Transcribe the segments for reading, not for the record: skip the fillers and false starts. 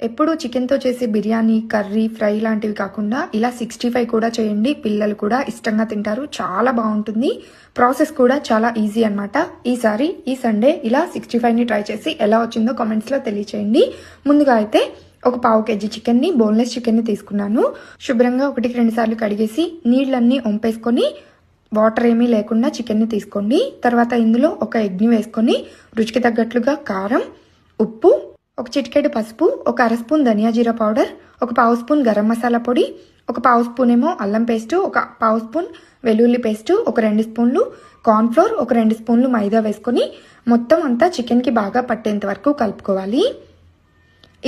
ఎప్పుడు చికెన్తో చేసే బిర్యానీ, కర్రీ, ఫ్రై లాంటివి కాకుండా ఇలా 65 కూడా చేయండి. పిల్లలు కూడా ఇష్టంగా తింటారు. చాలా బాగుంటుంది. ప్రాసెస్ కూడా చాలా ఈజీ అనమాట. ఈసారి ఈ సండే ఇలా 65ని ట్రై చేసి ఎలా వచ్చిందో కామెంట్స్లో తెలియచేయండి. ముందుగా అయితే ఒక పావు కేజీ చికెన్ని, బోన్లెస్ చికెన్ని తీసుకున్నాను. శుభ్రంగా 1-2 సార్లు కడిగేసి నీళ్ళన్నీ వంపేసుకొని వాటర్ ఏమీ లేకుండా చికెన్ని తీసుకోండి. తర్వాత ఇందులో ఒక ఎగ్ని వేసుకొని రుచికి తగ్గట్లుగా కారం, ఉప్పు, ఒక చిటికెడు పసుపు, ఒక అర స్పూన్ ధనియా జీరా పౌడర్, ఒక పావు స్పూన్ గరం మసాలా పొడి, ఒక పావు స్పూన్ ఏమో అల్లం పేస్టు, ఒక పావు స్పూన్ వెల్లుల్లి పేస్టు, ఒక 2 స్పూన్లు కార్న్ఫ్లోర్, ఒక 2 స్పూన్లు మైదా వేసుకొని మొత్తం అంతా చికెన్కి బాగా పట్టేంత వరకు కలుపుకోవాలి.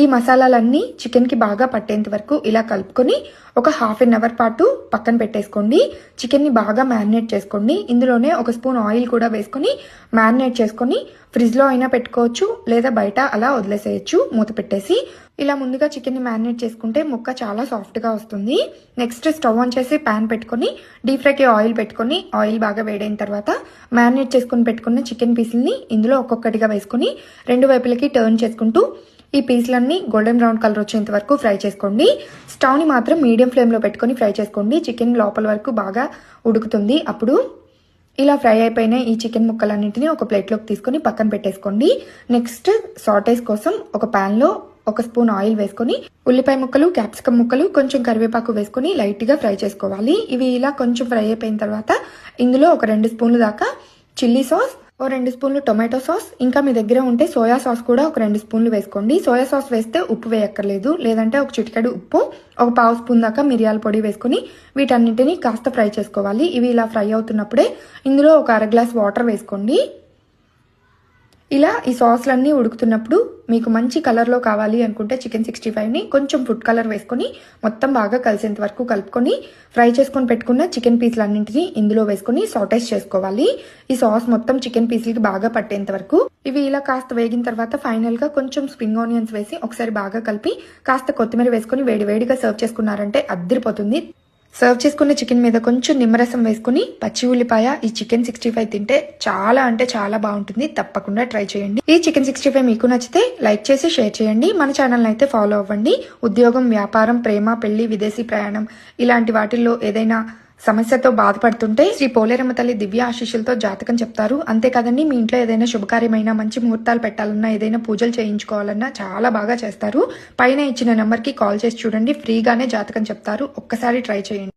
ఈ మసాలాలన్నీ చికెన్కి బాగా పట్టేంత వరకు ఇలా కలుపుకొని ఒక ½ అన్ అవర్ పాటు పక్కన పెట్టేసుకోండి. చికెన్ని బాగా మ్యారినేట్ చేసుకోండి. ఇందులోనే ఒక స్పూన్ ఆయిల్ కూడా వేసుకొని మ్యారినేట్ చేసుకొని ఫ్రిడ్జ్లో అయినా పెట్టుకోవచ్చు, లేదా బయట అలా వదిలేసేయచ్చు మూత పెట్టేసి. ఇలా ముందుగా చికెన్ని మ్యారినేట్ చేసుకుంటే ముక్క చాలా సాఫ్ట్గా వస్తుంది. నెక్స్ట్ స్టవ్ ఆన్ చేసి ప్యాన్ పెట్టుకొని డీప్ ఫ్రైకి ఆయిల్ పెట్టుకొని ఆయిల్ బాగా వేడైన తర్వాత మ్యారినేట్ చేసుకుని పెట్టుకున్న చికెన్ పీసుల్ని ఇందులో ఒక్కొక్కటిగా వేసుకొని 2 వైపులకి టర్న్ చేసుకుంటూ ఈ పీసులన్నీ గోల్డెన్ బ్రౌన్ కలర్ వచ్చేంత వరకు ఫ్రై చేసుకోండి. స్టవ్ని మాత్రం మీడియం ఫ్లేమ్లో పెట్టుకొని ఫ్రై చేసుకోండి. చికెన్ లోపల వరకు బాగా ఉడుకుతుంది. అప్పుడు ఇలా ఫ్రై అయిపోయిన ఈ చికెన్ ముక్కలన్నింటినీ ఒక ప్లేట్లోకి తీసుకొని పక్కన పెట్టేసుకోండి. నెక్స్ట్ సాటేస్ కోసం ఒక ప్యాన్లో ఒక స్పూన్ ఆయిల్ వేసుకొని ఉల్లిపాయ ముక్కలు, క్యాప్సికమ్ ముక్కలు, కొంచెం కరివేపాకు వేసుకొని లైట్గా ఫ్రై చేసుకోవాలి. ఇవి ఇలా కొంచెం ఫ్రై అయిపోయిన తర్వాత ఇందులో ఒక 2 స్పూన్లు దాకా చిల్లీ సాస్, ఓ 2 స్పూన్లు టొమాటో సాస్, ఇంకా మీ దగ్గర ఉంటే సోయా సాస్ కూడా ఒక 2 స్పూన్లు వేసుకోండి. సోయా సాస్ వేస్తే ఉప్పు వేయక్కర్లేదు, లేదంటే ఒక చిటికెడు ఉప్పు, ఒక పావు స్పూన్ దాకా మిరియాల పొడి వేసుకుని వీటన్నింటినీ కాస్త ఫ్రై చేసుకోవాలి. ఇవి ఇలా ఫ్రై అవుతున్నప్పుడే ఇందులో ఒక అర గ్లాస్ వాటర్ వేసుకోండి. ఇలా ఈ సాస్లన్నీ ఉడుకుతున్నప్పుడు మీకు మంచి కలర్లో కావాలి అనుకుంటే చికెన్ 65ని కొంచెం ఫుడ్ కలర్ వేసుకొని మొత్తం బాగా కలిసేంత వరకు కలుపుకొని ఫ్రై చేసుకొని పెట్టుకున్న చికెన్ పీసులన్నింటినీ ఇందులో వేసుకొని సాటేస్ చేసుకోవాలి. ఈ సాస్ మొత్తం చికెన్ పీసులకి బాగా పట్టేంత వరకు. ఇవి ఇలా కాస్త వేగిన తర్వాత ఫైనల్గా కొంచెం స్ప్రింగ్ ఆనియన్స్ వేసి ఒకసారి బాగా కలిపి కాస్త కొత్తిమీర వేసుకొని వేడివేడిగా సర్వ్ చేసుకున్నారంటే అద్దరిపోతుంది. సర్వ్ చేసుకున్న చికెన్ మీద కొంచెం నిమ్మరసం వేసుకుని పచ్చి ఉల్లిపాయ ఈ చికెన్ 65 తింటే చాలా అంటే చాలా బాగుంటుంది. తప్పకుండా ట్రై చేయండి. ఈ చికెన్ 65 మీకు నచ్చితే లైక్ చేసి షేర్ చేయండి. మన ఛానల్ అయితే ఫాలో అవ్వండి. ఉద్యోగం, వ్యాపారం, ప్రేమ, పెళ్లి, విదేశీ ప్రయాణం ఇలాంటి వాటిల్లో ఏదైనా సమస్యతో బాధపడుతుంటే శ్రీ పోలేరమ్మ తల్లి దివ్య ఆశీస్సులతో జాతకం చెప్తారు. అంతేకాదండి, మీ ఇంట్లో ఏదైనా శుభకార్యమైనా, మంచి ముహూర్తాలు పెట్టాలన్నా, ఏదైనా పూజలు చేయించుకోవాలన్నా చాలా బాగా చేస్తారు. పైన ఇచ్చిన నెంబర్కి కాల్ చేసి చూడండి. ఫ్రీగానే జాతకం చెప్తారు. ఒక్కసారి ట్రై చేయండి.